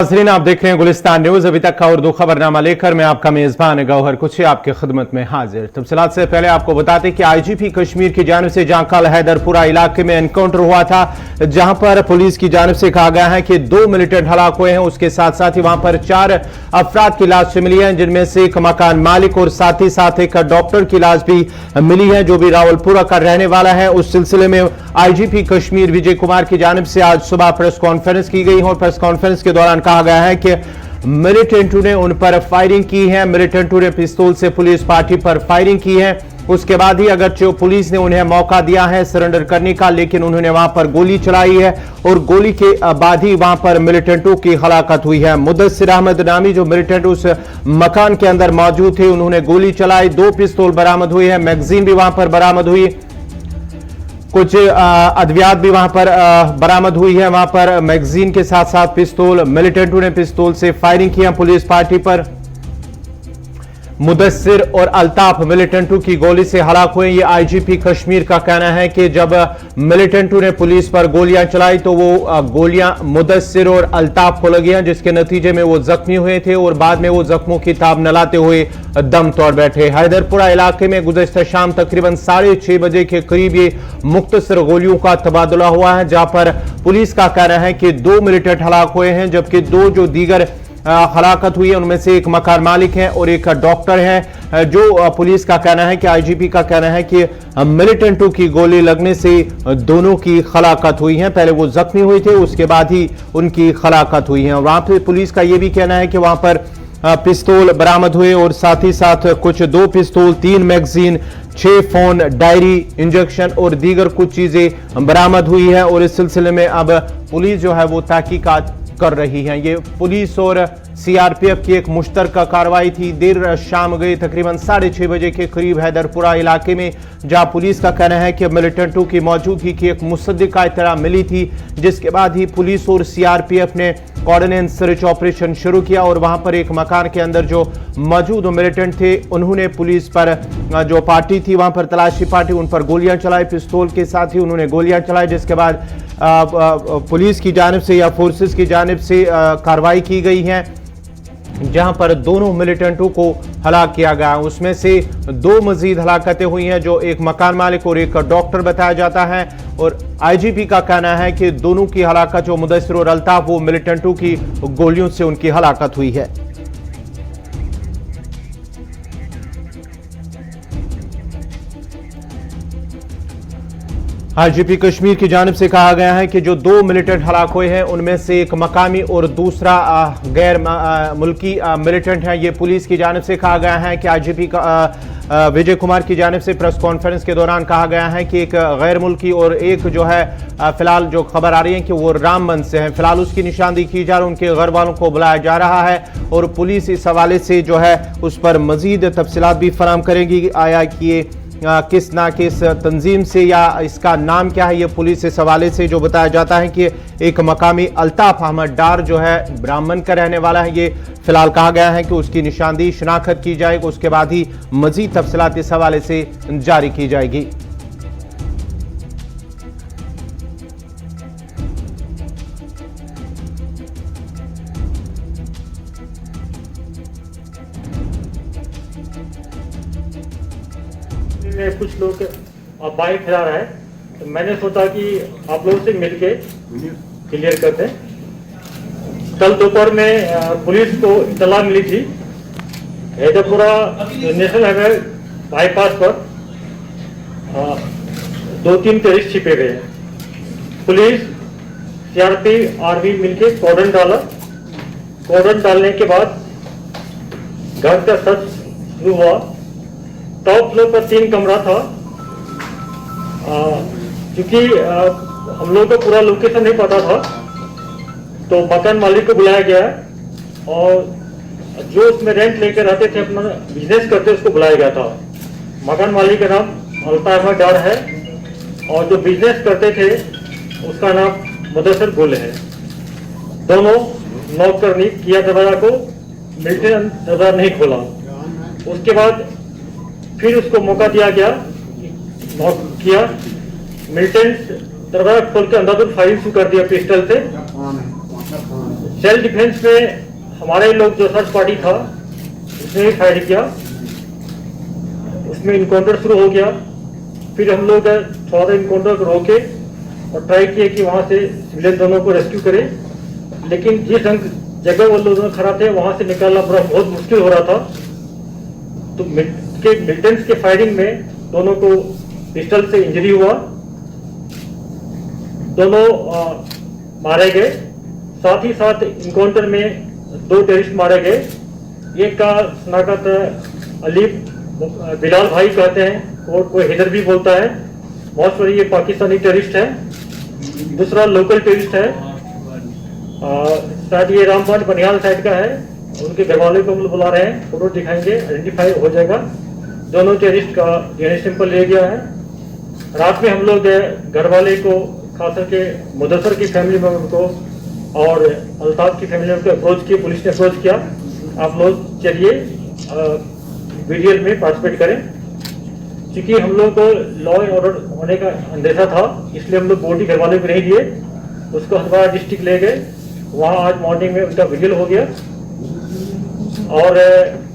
नाज़रीन, आप देख रहे हैं गुलिस्तान न्यूज। अभी तक का उर्दू खबरनामा लेकर मैं आपका मेजबान गौहर कुछी आपकी खिदमत में हाजिर। तफसीलात से पहले आपको बताते कि आईजीपी कश्मीर की जानिब से जहां कल हैदरपुरा इलाके में एनकाउंटर हुआ था, जहां पर पुलिस की जानिब से कहा गया है कि 2 मिलिटेंट हलाक हुए हैं। उसके साथ साथ ही वहां पर 4 अफराद की लाश मिली है, जिनमें से एक मकान मालिक और साथ ही साथ एक डॉक्टर की लाश भी मिली है, जो भी रावलपुरा का रहने वाला है। उस सिलसिले में आईजीपी कश्मीर विजय कुमार की जानिब से आज सुबह प्रेस कॉन्फ्रेंस की गई और प्रेस कॉन्फ्रेंस के दौरान कहा गया है कि मिलिटेंटों ने उन पर फायरिंग की है। मिलिटेंटों ने पिस्तौल से पुलिस पार्टी पर फायरिंग की है। उसके बाद ही अगरचे पुलिस ने उन्हें मौका दिया है सरेंडर करने का, लेकिन उन्होंने वहां पर गोली चलाई है और गोली के बाद ही वहां पर मिलिटेंटों की हलाकत हुई है। मुदस्सिर अहमद नामी जो मिलिटेंट उस मकान के अंदर मौजूद थे, उन्होंने गोली चलाई। 2 पिस्तौल बरामद हुई है, मैगजीन भी वहां पर बरामद हुई, कुछ अद्वियात भी वहां पर बरामद हुई है। वहां पर मैगजीन के साथ साथ पिस्तौल, मिलिटेंटों ने पिस्तौल से फायरिंग की है पुलिस पार्टी पर। मुदस्सिर और अल्ताफ मिलिटेंटों की गोली से हलाक हुए। ये आईजीपी कश्मीर का कहना है कि जब मिलिटेंटों ने पुलिस पर गोलियां चलाई तो वो गोलियां मुदस्सिर और अल्ताफ को लगी हैं, जिसके नतीजे में वो जख्मी हुए थे और बाद में वो जख्मों की ताब न लाते हुए दम तोड़ बैठे। हैदरपुरा इलाके में गुज़श्ता शाम तकरीबन 6:30 बजे के करीब ये मुख्तसर गोलियों का तबादला हुआ है, जहां पर पुलिस का कहना है कि 2 मिलिटेंट हलाक हुए हैं, जबकि 2 जो दीगर हलाकत हुई है उनमें से एक मकान मालिक है और एक डॉक्टर है। जो पुलिस का कहना है कि आईजीपी का कहना है कि मिलिटेंटों की गोली लगने से दोनों की हलाकत हुई है। पहले वो जख्मी हुए थे, उसके बाद ही उनकी हलाकत हुई है। वहां पर पुलिस का यह भी कहना है कि वहां पर पिस्तौल बरामद हुए और साथ ही साथ कुछ 2 पिस्तौल, 3 मैगजीन, 6 फोन, डायरी, इंजेक्शन और दीगर कुछ चीजें बरामद हुई है। और इस सिलसिले में अब पुलिस जो है वो तहकीकात कर रही है। ये पुलिस और सीआरपीएफ की एक मुश्तरका कार्रवाई थी। देर शाम गई तकरीबन 6:30 बजे के करीब हैदरपुरा इलाके में, जहां पुलिस का कहना है कि मिलिटेंटों की मौजूदगी की एक मुसद्दिका इत्तला मिली थी, जिसके बाद ही पुलिस और सीआरपीएफ ने कोऑर्डिनेट सर्च ऑपरेशन शुरू किया और वहां पर एक मकान के अंदर जो मौजूद मिलिटेंट थे, उन्होंने पुलिस पर जो पार्टी थी वहां पर तलाशी पार्टी, उन पर गोलियां चलाई। पिस्तौल के साथ ही उन्होंने गोलियां चलाई, जिसके बाद पुलिस की जानिब से या फोर्सेस की जानिब से कार्रवाई की गई है, जहां पर दोनों मिलिटेंटों को हलाक किया गया। उसमें से 2 मजीद हलाकतें हुई हैं, जो एक मकान मालिक और एक डॉक्टर बताया जाता है। और आईजीपी का कहना है कि दोनों की हलाकत, जो मुदस्सिर और अल्ताफ, वो मिलिटेंटों की गोलियों से उनकी हलाकत हुई है। आईजीपी कश्मीर की जानिब से कहा गया है कि जो 2 मिलिटेंट हलाक हुए हैं उनमें से एक मकामी और दूसरा गैर मुल्की मिलिटेंट है। ये पुलिस की जानिब से कहा गया है कि आईजीपी का विजय कुमार की जानिब से प्रेस कॉन्फ्रेंस के दौरान कहा गया है कि एक गैर मुल्की और एक जो है फिलहाल जो खबर आ रही है कि वो रामबंद से है, फिलहाल उसकी निशानदेही की जा रही है, उनके घर वालों को बुलाया जा रहा है और पुलिस इस हवाले से जो है उस पर मजीद तफसीलात भी फराहम करेगी। आया कि ये किस ना किस तंजीम से या इसका नाम क्या है, ये पुलिस इस हवाले से जो बताया जाता है कि एक मकामी अल्ताफ अहमद डार जो है ब्राह्मण का रहने वाला है। ये फिलहाल कहा गया है कि उसकी निशानदेही शिनाख्त की जाएगी, उसके बाद ही मजीद तफसीलात इस हवाले से जारी की जाएगी। कुछ लोग बाइक चला रहा है, तो मैंने सोचा कि आप लोगों से मिलके क्लियर करते हैं। कल दोपहर में पुलिस को इत्तला मिली थी हैदरपुरा नेशनल हाईवे बाईपास पर 2-3 टेररिस्ट छिपे गए हैं। पुलिस, सीआरपी, आर्मी मिलके कॉर्डन डाला। कॉर्डन डालने के बाद घर का सर्च शुरू हुआ। टॉप फ्लोर पर 3 कमरा था। क्योंकि हम लोगों को पूरा लोकेशन नहीं पता था, तो मकान मालिक को बुलाया गया और जो उसमें रेंट लेकर रहते थे, अपना बिजनेस करते, उसको बुलाया गया था। मकान मालिक का नाम अल्ताफ अहमद डार है और जो बिजनेस करते थे उसका नाम मुदस्सिर गुल है। दोनों नॉक करनी किया दरवाजा को, मिलिटेंट दरवाजा नहीं खोला। उसके बाद फिर उसको मौका दिया गया, नॉक किया, मिलिटेंट दरवाजा खोल के अंदर फायरिंग शुरू कर दिया पिस्टल से। सेल्फ डिफेंस में हमारे लोग जो सर्च पार्टी था उसने भी फायर किया, उसमें इनकाउंटर शुरू हो गया। फिर हम लोग थोड़ा सा इनकाउंटर को रोके और ट्राई किए कि वहां से सिविलियन दोनों को रेस्क्यू करें, लेकिन जिस जगह वो लोग खड़ा थे वहां से निकालना बहुत मुश्किल हो रहा था। तो मिलिटेंट्स के फायरिंग में दोनों को पिस्टल से इंजरी हुआ, दोनों मारे गए। साथ ही साथ इनकाउंटर में 2 टेररिस्ट मारे गए। एक का शनाख्त अली बिलाल भाई कहते हैं और कोई हैदर भी बोलता है, बहुत सारी ये पाकिस्तानी टेररिस्ट है। दूसरा लोकल टेररिस्ट है, शायद ये रामपाल बनियाल साइड का है, उनके घर वाले को हम लोग बुला रहे हैं, फोटो दिखाएंगे, आइडेंटिफाई हो जाएगा। दोनों टेररिस्ट का डीएनए सैंपल ले गया है। रात में हम लोग घर वाले को, खास करके मुदस्सर की फैमिली मेंबर को और अल्ताफ की फैमिली मेंबर को अप्रोच किए, पुलिस ने अप्रोच किया, आप लोग चलिए वीडियो में पार्टिसिपेट करें। क्योंकि हम लोग को लॉ एंड ऑर्डर होने का अंदेशा था, इसलिए हम लोग बॉडी घर वाले को नहीं दिए, उसको हरिद्वार डिस्ट्रिक्ट ले गए। वहाँ आज मॉर्निंग में उनका विजिल हो गया। और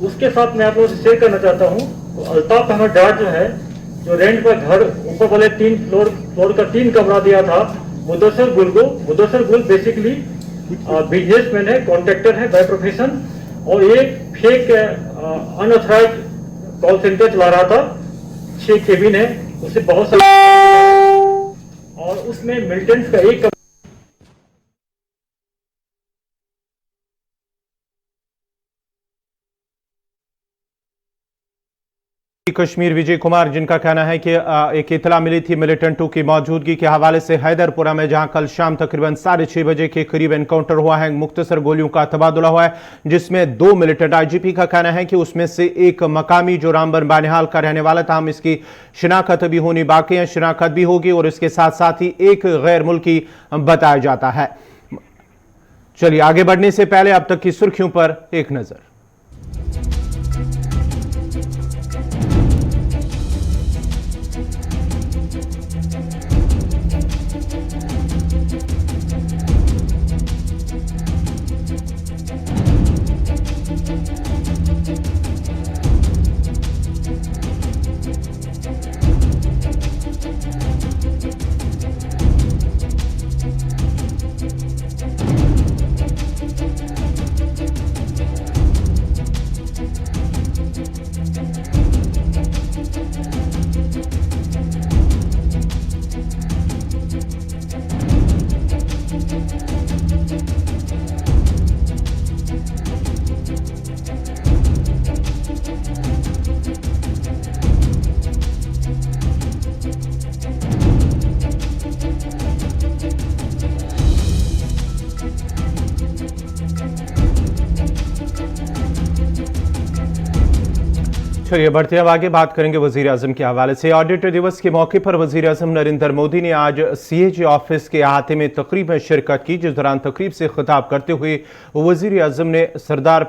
उसके साथ मैं आप लोगों से शेयर करना चाहता हूँ, तो अल्ताफ अहमद डार जो है, जो रेंट पर घर ऊपर वाले 3 फ्लोर का 3 कमरा दिया था मुदस्सर गुल को। मुदस्सर गुल बेसिकली बिजनेसमैन है, कॉन्ट्रैक्टर है बाय प्रोफेशन, और एक फेक अनऑथराइज कॉल सेंटर चला रहा था। 6 केबिन है, उससे बहुत सारे, और उसमें मिलिटेंट्स का एक कश्मीर विजय कुमार, जिनका कहना है कि एक इतला मिली थी मिलिटेंटों की मौजूदगी के हवाले से हैदरपुरा में, जहां कल शाम तकरीबन 6:30 बजे के करीब एनकाउंटर हुआ है। मुख्तसर गोलियों का तबादला हुआ है, जिसमें 2 मिलिटेंट। आईजीपी का कहना है कि उसमें से एक मकामी जो रामबन बानिहाल का रहने वाला था, हम इसकी शिनाख्त भी होनी बाकी है, शिनाख्त भी होगी, और इसके साथ साथ ही एक गैर मुल्की बताया जाता है। चलिए आगे बढ़ने से पहले अब तक की सुर्खियों पर एक नजर। चलिए बढ़ते अब आगे, बात करेंगे वजीर आजम के हवाले से। ऑडिटर दिवस के मौके पर वजीर आजम नरेंद्र मोदी ने आज सीएजी ऑफिस के अहाते में तकरीब में शिरकत की, जिस दौरान तकरीब से खिताब करते हुए वजीर आजम ने सरदार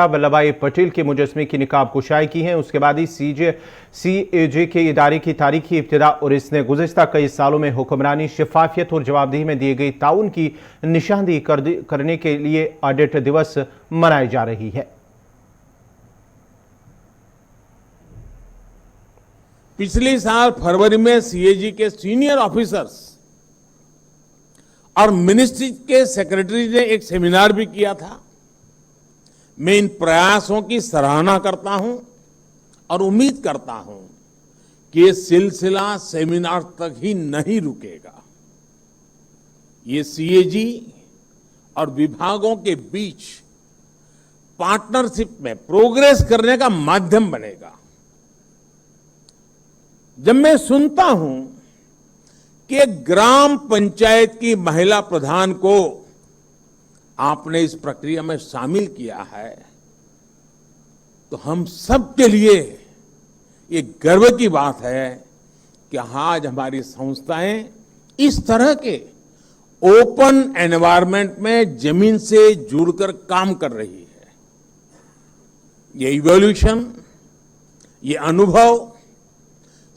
वल्लभ भाई पटेल के मुजस्मे की निकाब कुशाई की है। उसके बाद ही सीएजे के इदारे की तारीखी इब्तिदा, और इसने गुज़िश्ता कई सालों में हुक्मरानी, शफाफियत और जवाबदेही में दिए गई ताउन की निशानदेही करने के लिए ऑडिट दिवस मनाई जा रही है। पिछले साल फरवरी में सीएजी के सीनियर ऑफिसर्स और मिनिस्ट्री के सेक्रेटरी ने एक सेमिनार भी किया था। मैं इन प्रयासों की सराहना करता हूं और उम्मीद करता हूं कि ये सिलसिला सेमिनार तक ही नहीं रुकेगा। ये सीएजी और विभागों के बीच पार्टनरशिप में प्रोग्रेस करने का माध्यम बनेगा। जब मैं सुनता हूं कि एक ग्राम पंचायत की महिला प्रधान को आपने इस प्रक्रिया में शामिल किया है, तो हम सब के लिए ये गर्व की बात है कि आज हमारी संस्थाएं इस तरह के ओपन एनवायरनमेंट में जमीन से जुड़कर काम कर रही है। ये इवोल्यूशन, ये अनुभव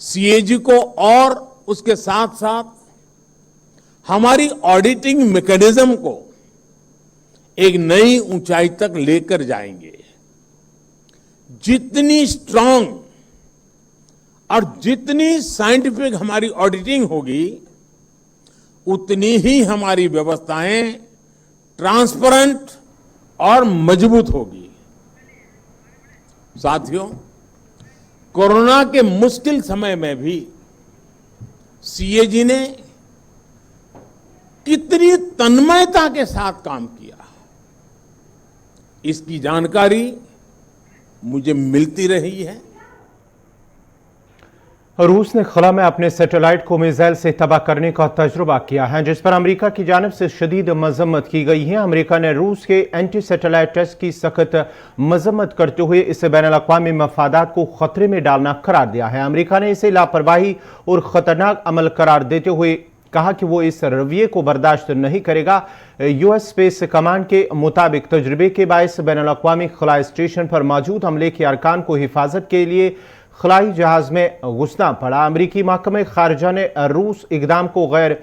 सीएजी को और उसके साथ साथ हमारी ऑडिटिंग मैकेनिज्म को एक नई ऊंचाई तक लेकर जाएंगे। जितनी स्ट्रांग और जितनी साइंटिफिक हमारी ऑडिटिंग होगी, उतनी ही हमारी व्यवस्थाएं ट्रांसपेरेंट और मजबूत होगी। साथियों, कोरोना के मुश्किल समय में भी सीएजी ने कितनी तन्मयता के साथ काम किया, इसकी जानकारी मुझे मिलती रही है। रूस ने खला में अपने सैटेलाइट को मिसाइल से तबाह करने का तजुर्बा किया है, जिस पर अमेरिका की जानिब से शदीद मजम्मत की गई है। अमेरिका ने रूस के एंटी सैटेलाइट टेस्ट की सख्त मजम्मत करते हुए इसे बैनुल-अक़वामी मफादात को खतरे में डालना करार दिया है। अमेरिका ने इसे लापरवाही और खतरनाक अमल करार देते हुए कहा कि वो इस रवैये को बर्दाश्त नहीं करेगा। यूएस स्पेस कमांड के मुताबिक तजुर्बे के बायस बैनुल-अक़वामी खलाई स्टेशन पर मौजूद अमले के अरकान को हिफाजत के लिए खलाई जहाज में घुसना पड़ा। अमरीकी महकमे खारजा ने रूस इकदाम को गैर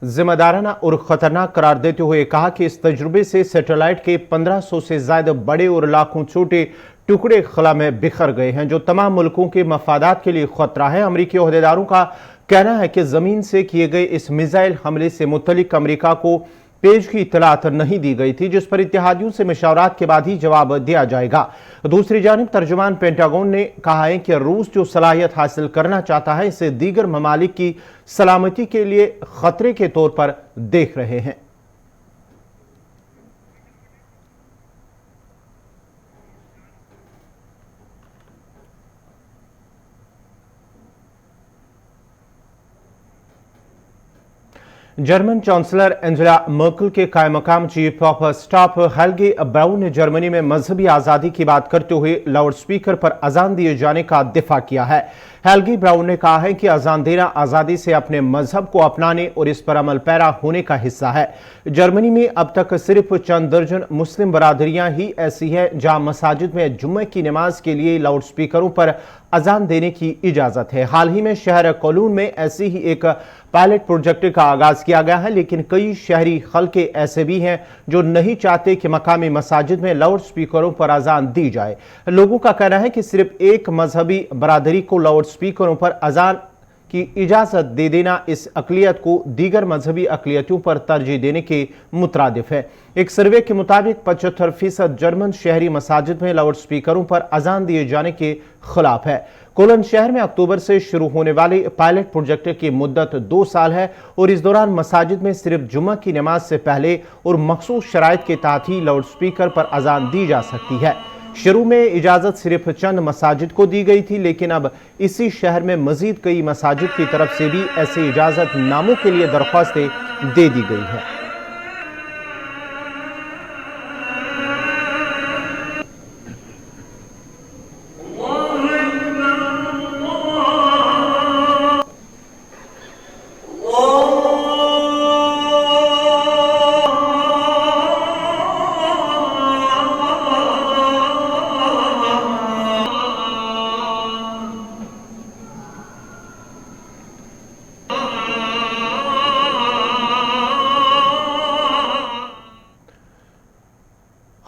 जिम्मेदाराना और खतरनाक करार देते हुए कहा कि इस तजुर्बे से सैटेलाइट के 1500 से ज्यादा बड़े और लाखों छोटे टुकड़े खला में बिखर गए हैं, जो तमाम मुल्कों के मफादात के लिए खतरा है। अमरीकी ओहदेदारों का कहना है कि जमीन से किए गए इस मिसाइल हमले से मुतल्लिक अमरीका को पेश की इतलात नहीं दी गई थी, जिस पर इत्तेहादियों से मशावरात के बाद ही जवाब दिया जाएगा। दूसरी जानिब तर्जुमान पेंटागन ने कहा है कि रूस जो सलाहियत हासिल करना चाहता है, इसे दीगर ममालिक की सलामती के लिए खतरे के तौर पर देख रहे हैं। जर्मन चांसलर एंजेला मर्केल के कायम मकाम चीफ ऑफ स्टाफ हेल्गे ब्राउन ने जर्मनी में मजहबी आजादी की बात करते हुए लाउड स्पीकर पर अजान दिए जाने का दिफा किया है। हेल्गे ब्राउन ने कहा है कि अजान देना आजादी से अपने मजहब को अपनाने और इस पर अमल पैरा होने का हिस्सा है। जर्मनी में अब तक सिर्फ चंद दर्जन मुस्लिम बरादरियां ही ऐसी हैं जहां मसाजिद में जुम्मे की नमाज के लिए लाउड स्पीकरों पर अजान देने की इजाजत है। हाल ही में शहर कोलून में ऐसी ही एक पायलट प्रोजेक्ट का आगाज किया गया है, लेकिन कई शहरी हल्के ऐसे भी हैं जो नहीं चाहते कि मकामी मसाजिद में लाउड स्पीकरों पर अजान दी जाए। लोगों का कहना है कि सिर्फ एक मजहबी बरादरी को लाउड स्पीकरों पर अजान की इजाजत दे देना इस अकलियत को दीगर मजहबी अकलियतों पर तरजीह देने के मुतरादिफ है। एक सर्वे के मुताबिक 75% जर्मन शहरी मसाजिद में लाउड स्पीकरों पर अजान दिए जाने के खिलाफ है। कोलन शहर में अक्टूबर से शुरू होने वाले पायलट प्रोजेक्ट की मुद्दत 2 साल है और इस दौरान मसाजिद में सिर्फ जुम्मा की नमाज से पहले और मखसूस शराइत के तहत ही लाउड स्पीकर पर अजान दी जा सकती है। शुरू में इजाजत सिर्फ चंद मसाजिद को दी गई थी, लेकिन अब इसी शहर में मजीद कई मसाजिद की तरफ से भी ऐसे इजाजत नामों के लिए दरख्वास्तें दे दी गई है।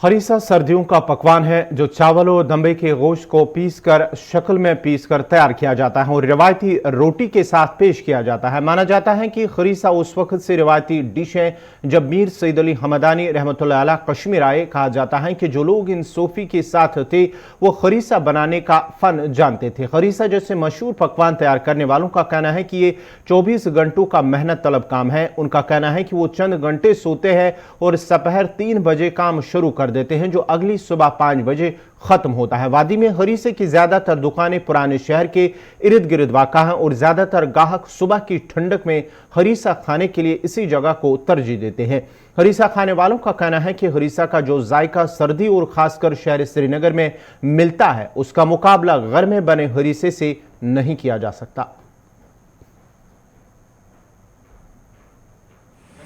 हरीसा सर्दियों का पकवान है जो चावल और दम्बे के गोश्त को पीसकर शक्ल में पीसकर तैयार किया जाता है और रिवायती रोटी के साथ पेश किया जाता है। माना जाता है कि खरीसा उस वक्त से रिवायती डिश है जब मीर सईद अली हमदानी रहमतुल्लाह अलैह कश्मीर आए। कहा जाता है कि जो लोग इन सोफी के साथ थे वो खरीसा बनाने का फन जानते थे। खरीसा जैसे मशहूर पकवान तैयार करने वालों का कहना है कि ये 24 घंटों का मेहनत तलब काम है। उनका कहना है कि वो चंद घंटे सोते हैं और दोपहर 3 बजे काम शुरू कर देते हैं, जो अगली सुबह 5 बजे खत्म होता है। वादी में हरीसे की ज्यादातर दुकानें पुराने शहर के इर्द गिर्द वाक़ा हैं और ज्यादातर गाहक सुबह की ठंडक में हरीसा खाने के लिए इसी जगह को तरजीह देते हैं। हरीसा खाने वालों का कहना है कि हरीसा का जो जायका सर्दी और खासकर शहर श्रीनगर में मिलता है, उसका मुकाबला घर में बने हरीसे से नहीं किया जा सकता।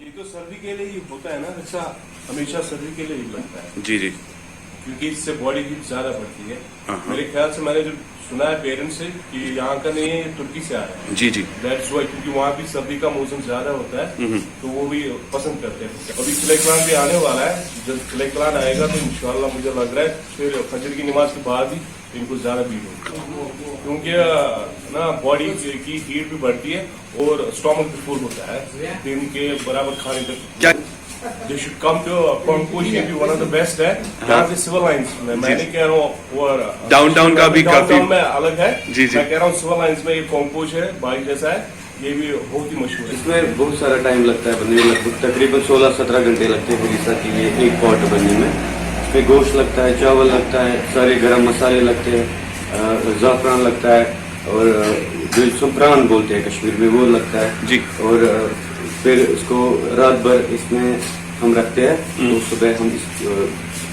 ये तो सर्दी के लिए ही होता है ना, अच्छा हमेशा सर्दी के लिए ही बनता है। जी जी। क्योंकि इससे बॉडी हीट ज्यादा बढ़ती है। मेरे ख्याल से मैंने जो सुना है पेरेंट्स से कि यहाँ का नहीं है, तुर्की से आ रहा है। जी जी। दैट्स वाई, क्योंकि वहाँ भी सर्दी का मौसम ज्यादा होता है तो वो भी पसंद करते हैं। अभी खिलैकलान भी आने वाला है, जब खिलैकलान आएगा तो इंशाल्लाह मुझे लग रहा है फिर फजर की नमाज के बाद ही इनको ज्यादा भीड़ होगी, क्योंकि ना बॉडी की हीट भी बढ़ती है और स्टोमक भी फुल होता है दिन के बराबर खाने तक। क्या They should come to Konkush, ये भी one of the best है। यहाँ से सिविल लाइंस में, मैं नहीं कह रहा हूँ और डाउनटाउन का भी काफी डाउनटाउन में अलग है। जी जी। मैं कह रहा हूँ सिविल लाइंस में ये कोंकोश है, बाइक जैसा है, ये भी बहुत ही मशहूर है। इसमें बहुत सारा टाइम लगता है बनने में, लगभग तकरीबन 16-17 घंटे लगते हैं हरीसा के लिए एक पॉट बनने में। इसमें गोश्त लगता है, चावल लगता है, सारे गरम मसाले लगते हैं, ज़ाफ़रान लगता है और जो सुमरान बोलते हैं कश्मीर में वो लगता है जी। और फिर इसको रात भर इसमें हम रखते हैं तो सुबह हम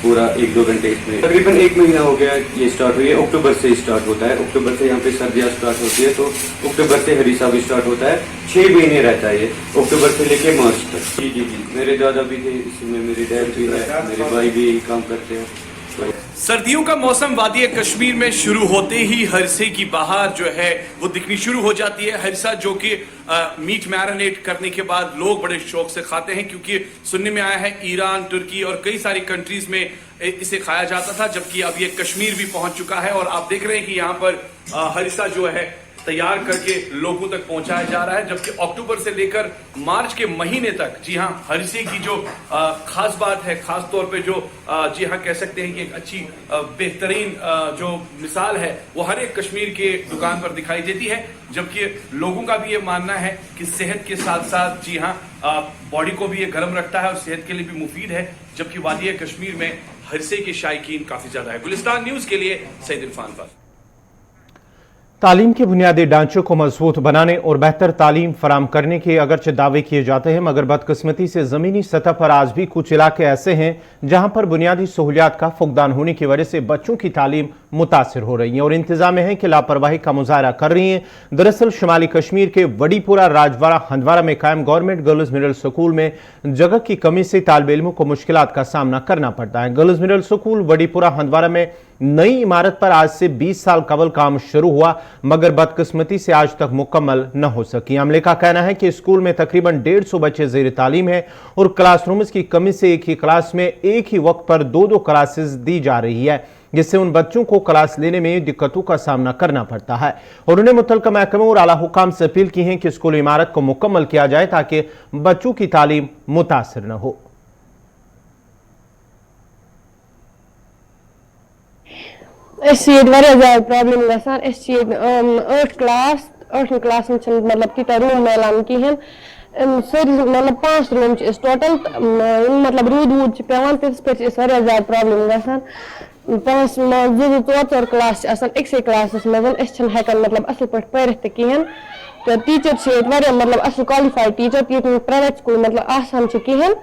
पूरा 1-2 घंटे इसमें, तकरीबन 1 महीना हो गया ये स्टार्ट हुई है। अक्टूबर से ही स्टार्ट होता है, अक्टूबर से यहाँ पे सर्दियाँ स्टार्ट होती है तो अक्टूबर से हरीसा भी स्टार्ट होता है। 6 महीने रहता है ये, अक्टूबर से लेके मार्च तक। जी जी जी, मेरे दादा भी थे इसमें, मेरी डैड भी है, मेरे भाई भी यही काम करते हैं। सर्दियों का मौसम वादी कश्मीर में शुरू होते ही हरसे की बहार जो है वो दिखनी शुरू हो जाती है। हरसा जो कि मीट मैरिनेट करने के बाद लोग बड़े शौक से खाते हैं, क्योंकि सुनने में आया है ईरान, तुर्की और कई सारी कंट्रीज में इसे खाया जाता था, जबकि अब ये कश्मीर भी पहुंच चुका है। और आप देख रहे हैं कि यहाँ पर हरसा जो है तैयार करके लोगों तक पहुंचाया जा रहा है, जबकि अक्टूबर से लेकर मार्च के महीने तक, जी हाँ, हरसे की जो खास बात है, खास तौर पे जो जी हाँ कह सकते हैं कि एक अच्छी बेहतरीन जो मिसाल है वो हर एक कश्मीर के दुकान पर दिखाई देती है। जबकि लोगों का भी ये मानना है कि सेहत के साथ साथ जी हाँ बॉडी को भी ये गर्म रखता है और सेहत के लिए भी मुफीद है, जबकि वादी कश्मीर में हरसे के शायकीन काफी ज्यादा है। गुलिस्तान न्यूज के लिए सईद इरफान फाज। तालीम के बुनियादी ढांचे को मजबूत बनाने और बेहतर तालीम फराम करने के अगरचे दावे किए जाते हैं, मगर बदकिस्मती से ज़मीनी सतह पर आज भी कुछ इलाके ऐसे हैं जहां पर बुनियादी सहूलियात का फुकदान होने की वजह से बच्चों की तालीम मुतासिर हो रही है और इंतजाम है कि लापरवाही का मुजाहरा कर रही हैं। दरअसल शुमाली कश्मीर के वडीपुरा राजवाड़ा हंदवारा में कायम गवर्नमेंट गर्ल्स मिडिल स्कूल में जगह की कमी से तालिब इल्मों को मुश्किलात का सामना करना पड़ता है। गर्ल्स मिडिल स्कूल वडीपुरा हंदवारा में नई इमारत पर आज से 20 साल कबल काम शुरू हुआ, मगर बदकिस्मती से आज तक मुकम्मल न हो सकी। अमले का कहना है कि स्कूल में तकरीबन 150 बच्चे जेर तालीम है और क्लासरूम्स की कमी से एक ही क्लास में एक ही वक्त पर 2-2 क्लासेस दी जा रही है, जिससे उन बच्चों को क्लास लेने में दिक्कतों का सामना करना पड़ता है। और उन्हें मुतल्लिका महकमे और आला हुकाम से अपील की है कि स्कूल इमारत को मुकम्मल किया जाए ताकि बच्चों की तालीम मुतासिर न हो। प्रॉब्लम गसान 8 क्लास मतलब तीता रूम मिलान कहें सारी मतलब 5 रूम टोटल मतलब रूद वूद पेवान तिस पे ज्यादा प्रॉब्लम गसान 5-4 क्लास अक्से क्लास मज हेकान मतलब असल पे पढ़ कहें तो टीचर मतलब असल क्वालिफाइड टीचर ये प्राइवेट स्कूल मतलब आसान कहें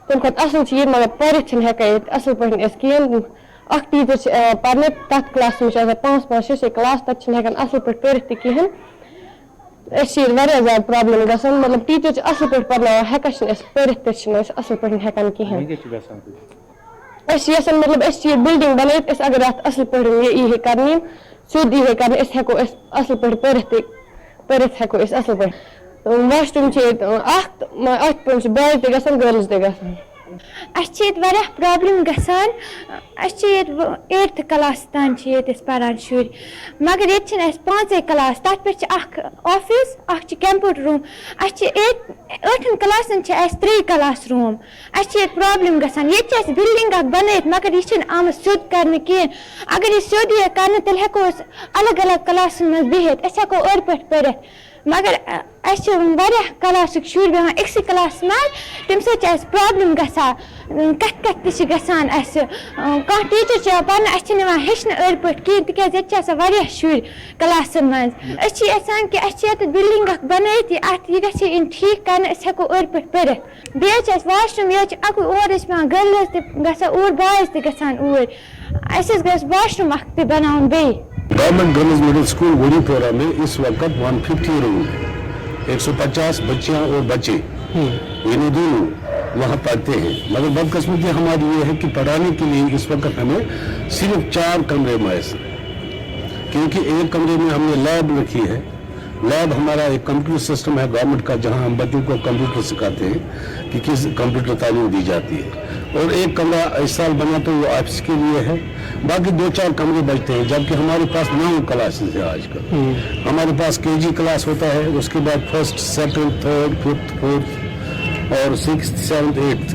तम खुद असल मगर पढ़ हेकान असल पे कहें अख टीचर पढ़ने तथ क्लास में 5-6 क्लास तक हेकान असल पे पढ़ कहें ज्यादा प्रॉब्लम गसान मतलब टीचर असल पे पढ़ना हेकान पढ़ असल पे हेकान कहें मतलब बिल्डिंग बन अगर असल पे यह कर सोद यह कर हेको असल पे पढ़ हेको असल पे वाशरूम बॉयज ते गसान गर्ल्स ते गसान प्रॉब्लम गसान 8th क्लास तान पढ़ान शुर मगर ये 5 क्लास तथ पे office computer room 8 class 3 class room problem गसान ये बिल्डिंग बन मगर यह आम सोद कर कहें अगर यह सोद यह कर तेल हेको अलग अलग क्लास मज बिहित हेको ओर पे पढ़ मगर क्लास शुर बेहान एक क्लास तम प्रॉब्लम गसान कत गसान कह टीचर पढ़ना हेचन अड़ पे कहें तिया शुर क्लासन मज यसान कि बिल्डिंग बन यह ग ठीक कर हेको अड़ पे पढ़ बे वाशरूम ये अकु ओर पे गर्ल्स ते ऊर बॉयज ते गसान ऊर वाशरूम ते बना बे। गवर्नमेंट गर्ल्स मिडिल स्कूल वडीपोरा में इस वक्त 150 रूम 150 बच्चियां और बच्चे इन्हें दोनों वहाँ पढ़ते हैं, मगर बदकिस्मती हमारी ये है कि पढ़ाने के लिए इस वक्त हमें सिर्फ 4 कमरे मैसर, क्योंकि एक कमरे में हमने लैब रखी है। लैब हमारा एक कंप्यूटर सिस्टम है गवर्नमेंट का, जहां हम बच्चों को कंप्यूटर सिखाते हैं कि किस कंप्यूटर तालीम दी जाती है, और एक कमरा इस साल बना तो वो ऑफिस के लिए है। बाकी 2-4 कमरे बचते हैं, जबकि हमारे पास 9 क्लासेस है आजकल। हमारे पास KG क्लास होता है, उसके बाद 1st, 2nd, 3rd, 5th, 4th और 6th, 7th, 8th।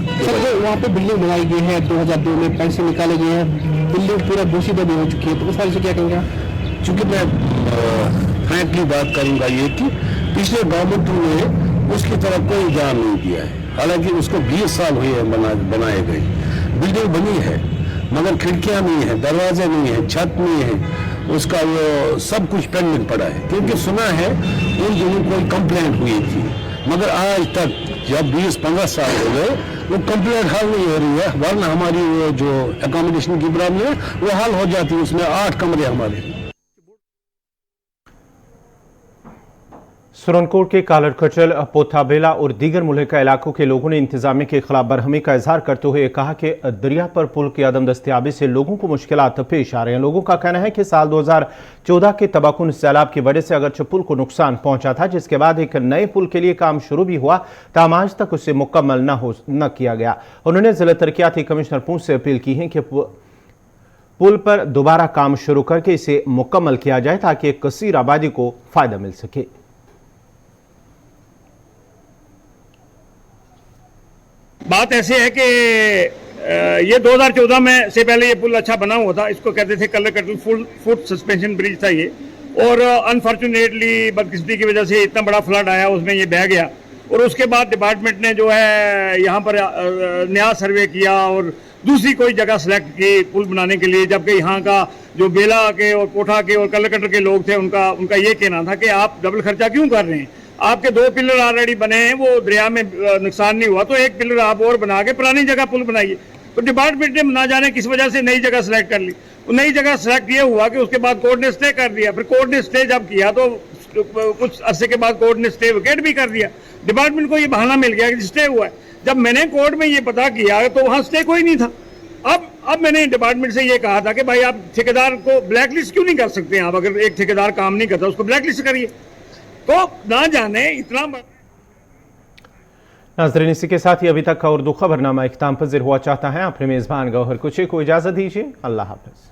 वहाँ पे बिल्डिंग बनाई गई है 2002 में, पैसे निकाले गए हैं, बिल्डिंग पूरा दूषित भी हो चुकी है, तो उस बारे से क्या कहेंगे आप? चूंकि मैं फ्रैंकली बात करूंगा ये कि पिछले गवर्नमेंट ने उसकी तरफ कोई ध्यान नहीं दिया है। हालांकि उसको 20 साल हुए हैं बनाए गए, बिल्डिंग बनी है मगर खिड़कियां नहीं है, दरवाजे नहीं है, छत नहीं है, उसका वो सब कुछ पेंडिंग पड़ा है। क्योंकि सुना है उन दिनों कोई कंप्लेंट हुई थी, मगर आज तक जब 20-15 साल हो गए वो कंप्लेंट हल नहीं हो रही है, वरना हमारी वो जो एकोमोडेशन की प्रॉब्लम है वो हल हो जाती है। उसमें 8 कमरे हमारे। सुरनकोट के कालर कचल, पोथाबेला और दीगर मुल्का इलाकों के लोगों ने इंतजामिया के खिलाफ बरहमी का इजहार करते हुए कहा कि दरिया पर पुल की अदम दस्तियाबी से लोगों को मुश्किलात पेश आ रहे हैं। लोगों का कहना है कि साल 2014 के तबाहकुन सैलाब की वजह से अगरचे पुल को नुकसान पहुंचा था, जिसके बाद एक नए पुल के लिए काम शुरू भी हुआ, ताहम आज तक उसे मुकम्मल न किया गया। उन्होंने जिला तरक्याती कमिश्नर पूंछ से अपील की है कि पुल पर दोबारा काम शुरू करके इसे मुकम्मल किया जाए ताकि एक कसीर आबादी को फायदा मिल सके। बात ऐसे है कि ये 2014 में से पहले ये पुल अच्छा बना हुआ था, इसको कहते थे कलर कटल फुट सस्पेंशन ब्रिज था ये, और अनफॉर्चुनेटली बदकिस्मती की वजह से इतना बड़ा फ्लड आया उसमें ये बह गया, और उसके बाद डिपार्टमेंट ने जो है यहाँ पर नया सर्वे किया और दूसरी कोई जगह सेलेक्ट की पुल बनाने के लिए, जबकि यहाँ का जो बेला के और कोठा के और कलर कटर के लोग थे उनका ये कहना था कि आप डबल खर्चा क्यों कर रहे हैं, आपके 2 पिलर ऑलरेडी बने हैं, वो दरिया में नुकसान नहीं हुआ तो एक पिलर आप और बना के पुरानी जगह पुल बनाइए। तो डिपार्टमेंट ने ना जाने किस वजह से नई जगह सेलेक्ट कर ली। तो नई जगह सेलेक्ट ये हुआ कि उसके बाद कोर्ट ने स्टे कर दिया, फिर कोर्ट ने स्टे जब किया तो कुछ अरसे के बाद कोर्ट ने स्टे विकेट भी कर दिया। डिपार्टमेंट को ये बहाना मिल गया कि स्टे हुआ है। जब मैंने कोर्ट में ये पता किया तो वहाँ स्टे कोई नहीं था। अब मैंने डिपार्टमेंट से ये कहा था कि भाई आप ठेकेदार को ब्लैकलिस्ट क्यों नहीं कर सकते हैं, आप अगर एक ठेकेदार काम नहीं करता उसको ब्लैकलिस्ट करिए। तो ना जाने इतना। नाज़रीन, इसी के साथ ही अभी तक का उर्दू खबरनामा इख्तिताम पज़ीर हुआ चाहता है। अपने मेज़बान गौहर कुची को इजाज़त दीजिए। अल्लाह हाफ़िज़।